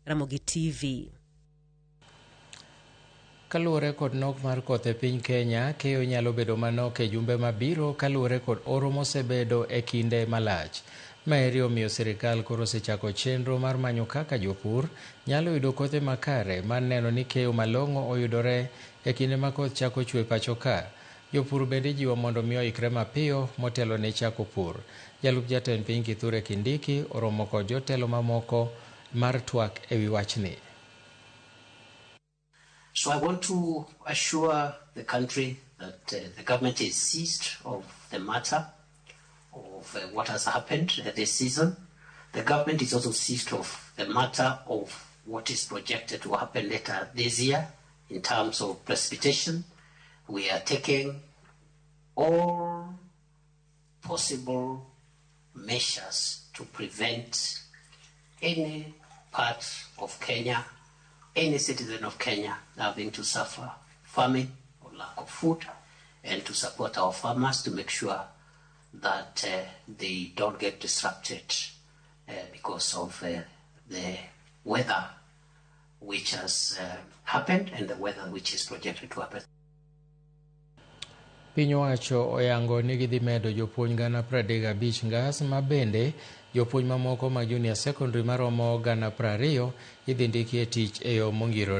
Ramogi TV. Kaluwore kod nok mar koth e piny Kenya, keyo nyalo bedo manok e jumbe mabiro kaluwore kod oro mosebedo e kinde malach. Maeri omiyo sirikal koro osechako chenro mar manyo kaka jopur nyalo yudo kothe makare mar neno ni keyo malong'o oyudore e kinde ma koth chako chwe pacho ka. Jopur bende jiwo mondo mi oikre mapiyo motelo ne chako pur. Jalup jatend piny Kithure Kindiki oromo kod jotelo mamoko mar twak e wi wachni. So I want to assure the country that the government is seized of the matter of what has happened this season. The government is also seized of the matter of what is projected to happen later this year in terms of precipitation. We are taking all possible measures to prevent any part of Kenya, any citizen of Kenya having to suffer famine or lack of food, and to support our farmers to make sure that they don't get disrupted because of the weather which has happened and the weather which is projected to happen. Piny owacho oyango ni gidhi medo jopuonj 35,000 ngas ma bende jopuonj mamoko mag junior secondary maromo 20,000 idhi ndiki e tich e yo mongirore.